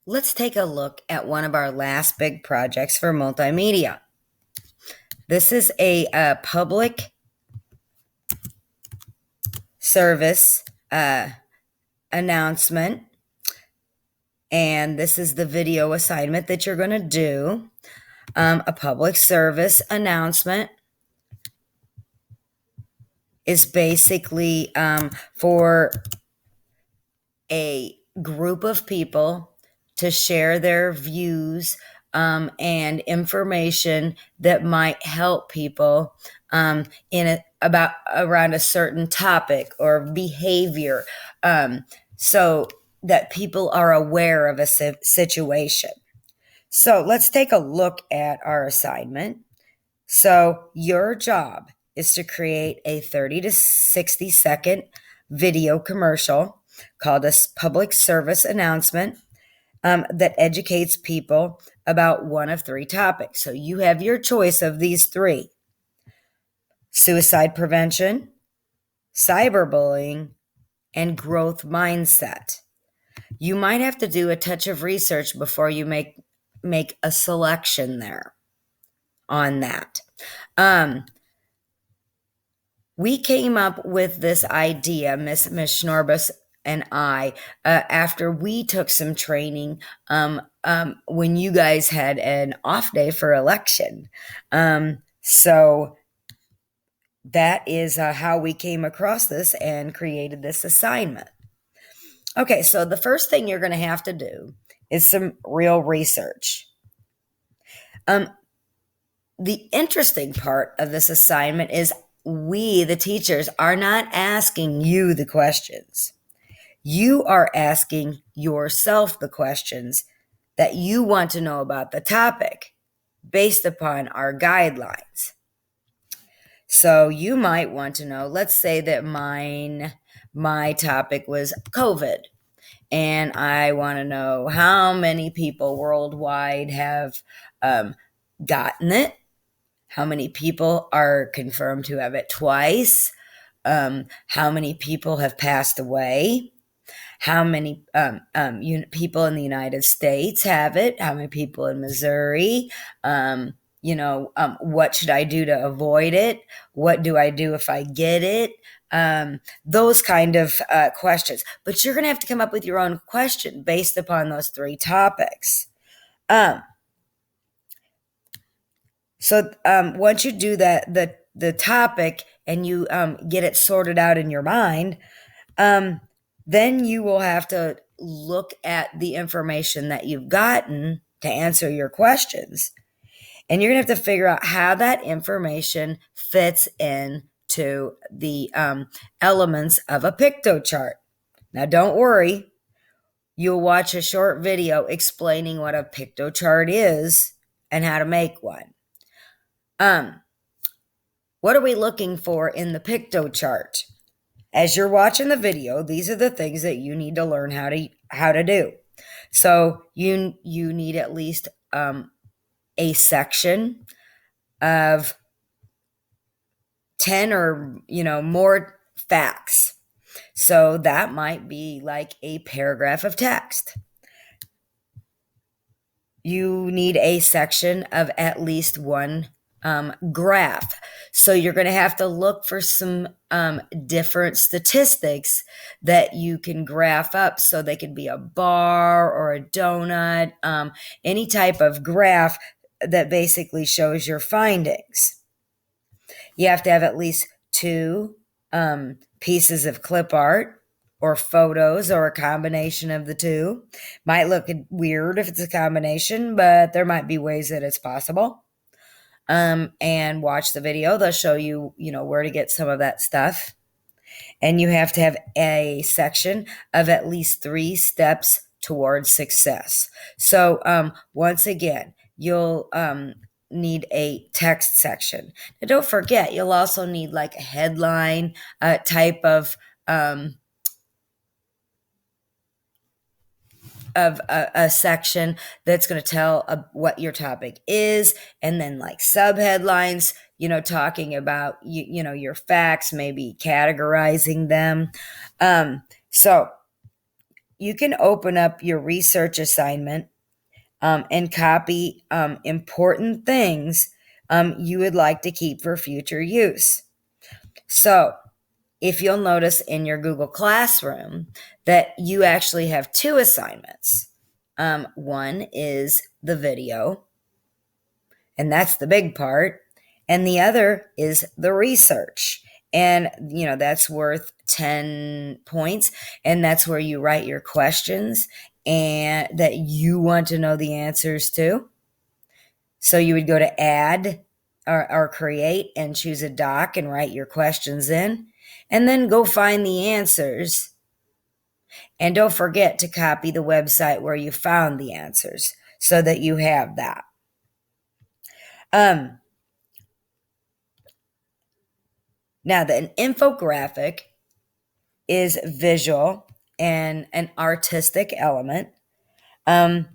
Let's take a look at one of our last big projects for multimedia. This is a public service announcement, and this is the video assignment that you're going to do. A public service announcement is basically for a group of people to share their views and information that might help people around a certain topic or behavior, so that people are aware of a situation. So let's take a look at our assignment. So your job is to create a 30 to 60 second video commercial called a public service announcement that educates people about one of three topics. So you have your choice of these three: suicide prevention, cyberbullying, and growth mindset. You might have to do a touch of research before you make a selection there on that. We came up with this idea, Miss Schnorbus and I, after we took some training when you guys had an off day for election. So that is how we came across this and created this assignment. Okay, so the first thing you're going to have to do is some real research. The interesting part of this assignment is we, the teachers, are not asking you the questions. You are asking yourself the questions that you want to know about the topic based upon our guidelines. So you might want to know, let's say that my topic was COVID, and I want to know how many people worldwide have gotten it. How many people are confirmed to have it twice? How many people have passed away? How many people in the United States have it? How many people in Missouri? What should I do to avoid it? What do I do if I get it? Those kind of questions. But you're going to have to come up with your own question based upon those three topics. So once you do that, the topic, and you get it sorted out in your mind, then you will have to look at the information that you've gotten to answer your questions. And you're going to have to figure out how that information fits into the elements of a Piktochart. Now, don't worry. You'll watch a short video explaining what a Piktochart is and how to make one. What are we looking for in the Piktochart? As you're watching the video, these are the things that you need to learn how to do. So you need at least a section of 10 or more facts. So that might be like a paragraph of text. You need a section of at least one graph. So you're going to have to look for some different statistics that you can graph up. So they could be a bar or a donut, any type of graph that basically shows your findings. You have to have at least two pieces of clip art or photos, or a combination of the two. Might look weird if it's a combination, but there might be ways that it's possible. And watch the video. They'll show you, where to get some of that stuff. And you have to have a section of at least 3 steps towards success. So once again, you'll need a text section. Now, don't forget, you'll also need like a headline type of a section that's going to tell what your topic is, and then like subheadlines, talking about your facts, maybe categorizing them. So you can open up your research assignment and copy important things you would like to keep for future use. So if you'll notice in your Google Classroom that you actually have two assignments. One is the video, and that's the big part. And the other is the research. And, that's worth 10 points. And that's where you write your questions and that you want to know the answers to. So you would go to add or create and choose a doc and write your questions in, and then go find the answers. And don't forget to copy the website where you found the answers so that you have that. Now, an infographic is visual and an artistic element. And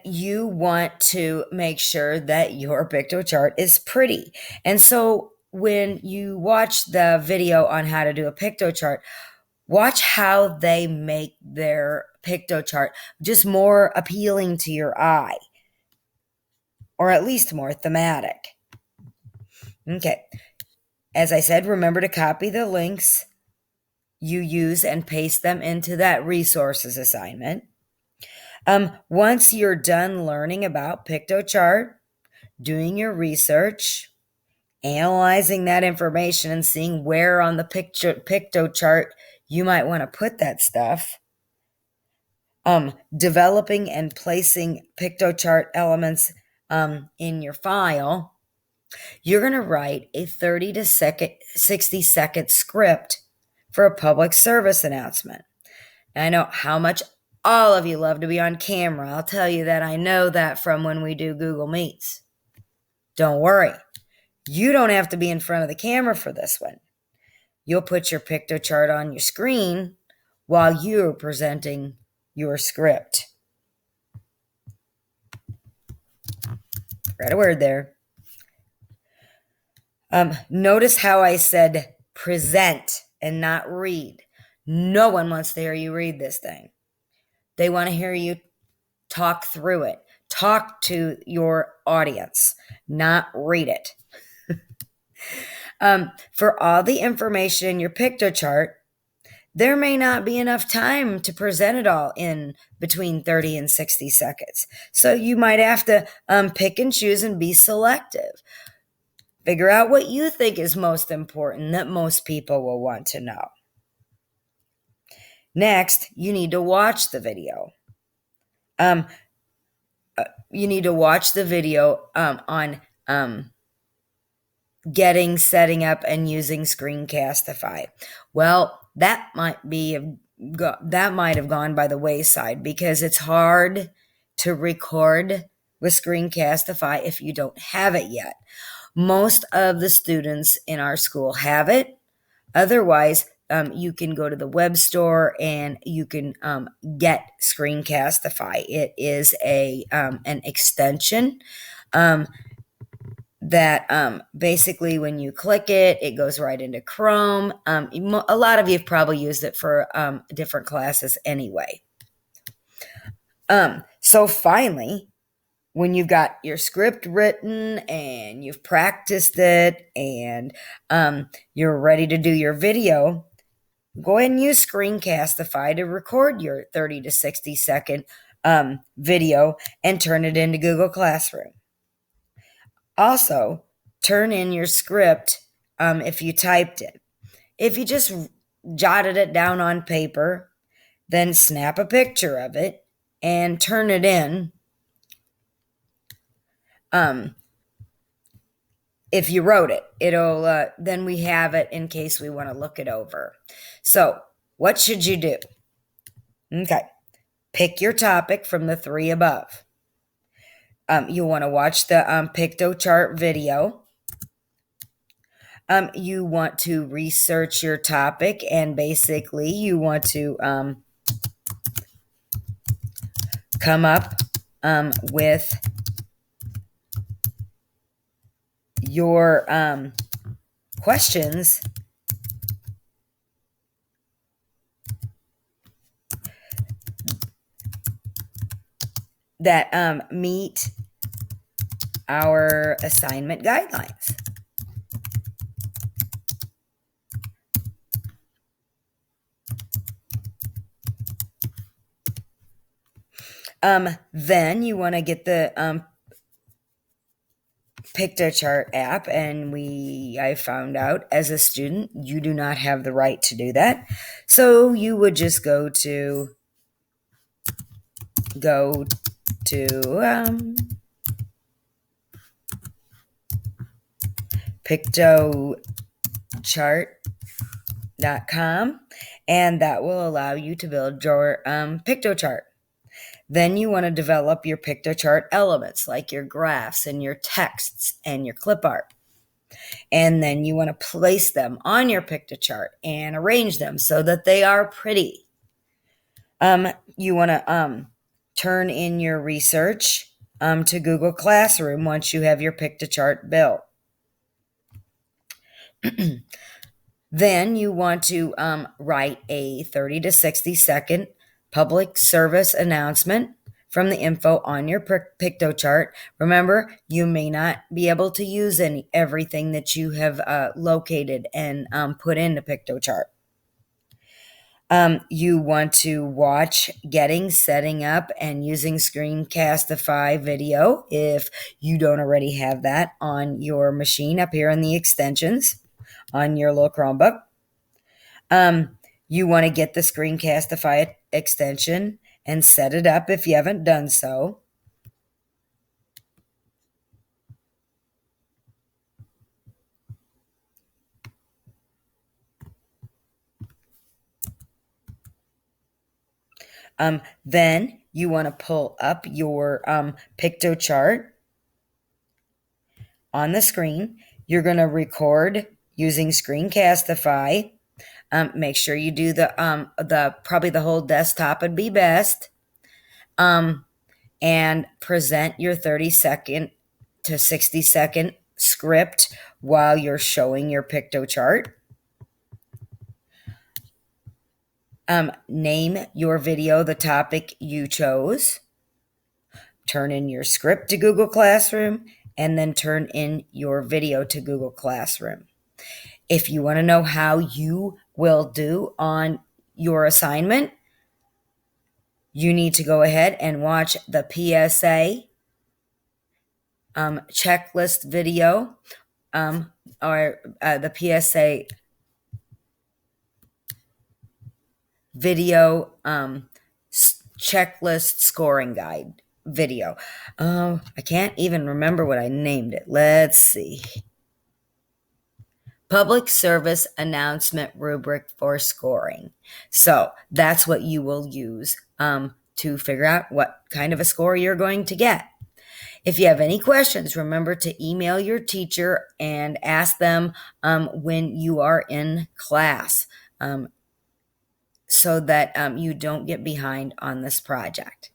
you want to make sure that your Piktochart is pretty. And so when you watch the video on how to do a Piktochart, watch how they make their Piktochart just more appealing to your eye, or at least more thematic. Okay. As I said, remember to copy the links you use and paste them into that resources assignment. Once you're done learning about Piktochart, doing your research, analyzing that information, and seeing where on the Piktochart you might want to put that stuff, developing and placing Piktochart elements in your file, you're going to write a 30 to 60 second script for a public service announcement. And I know how much all of you love to be on camera. I'll tell you that I know that from when we do Google Meets. Don't worry. You don't have to be in front of the camera for this one. You'll put your Piktochart on your screen while you're presenting your script. Read a word there. Notice how I said present and not read. No one wants to hear you read this thing. They want to hear you talk through it. Talk to your audience, not read it. For all the information in your Piktochart, there may not be enough time to present it all in between 30 and 60 seconds. So you might have to pick and choose and be selective. Figure out what you think is most important that most people will want to know. Next, you need to watch the video. You need to watch the video on setting up and using Screencastify. Well, that might have gone by the wayside because it's hard to record with Screencastify if you don't have it yet. Most of the students in our school have it. Otherwise, you can go to the web store and you can get Screencastify. It is an extension that basically when you click it, it goes right into Chrome. A lot of you have probably used it for different classes anyway. So finally, when you've got your script written and you've practiced it and you're ready to do your video, go ahead and use Screencastify to record your 30 to 60 second video and turn it into Google Classroom. Also, turn in your script if you typed it. If you just jotted it down on paper, then snap a picture of it and turn it in. If you wrote it, it'll then we have it in case we want to look it over. So, what should you do? Okay, pick your topic from the three above. You want to watch the Piktochart video. You want to research your topic, and basically you want to come up with your questions that meet our assignment guidelines. Then you want to get the Piktochart app, and I found out as a student you do not have the right to do that. So you would just go to Piktochart.com, and that will allow you to build your Piktochart. Then you want to develop your Piktochart elements like your graphs and your texts and your clip art. And then you want to place them on your Piktochart and arrange them so that they are pretty. You want to turn in your research to Google Classroom once you have your Piktochart built. Then you want to write a 30 to 60 second public service announcement from the info on your Piktochart. Remember, you may not be able to use everything that you have located and put into Piktochart. You want to watch Getting, Setting Up, and Using Screencastify video if you don't already have that on your machine up here in the extensions on your little Chromebook. You want to get the Screencastify extension and set it up if you haven't done so. Then you want to pull up your Piktochart on the screen. You're going to record using Screencastify. Make sure you do probably the whole desktop would be best. And present your 30-second to 60-second script while you're showing your Piktochart. Name your video the topic you chose. Turn in your script to Google Classroom, and then turn in your video to Google Classroom. If you want to know how you will do on your assignment, you need to go ahead and watch the PSA checklist video, or the PSA video checklist scoring guide video. I can't even remember what I named it. Let's see. Public service announcement rubric for scoring. So that's what you will use to figure out what kind of a score you're going to get. If you have any questions, remember to email your teacher and ask them when you are in class, so that you don't get behind on this project.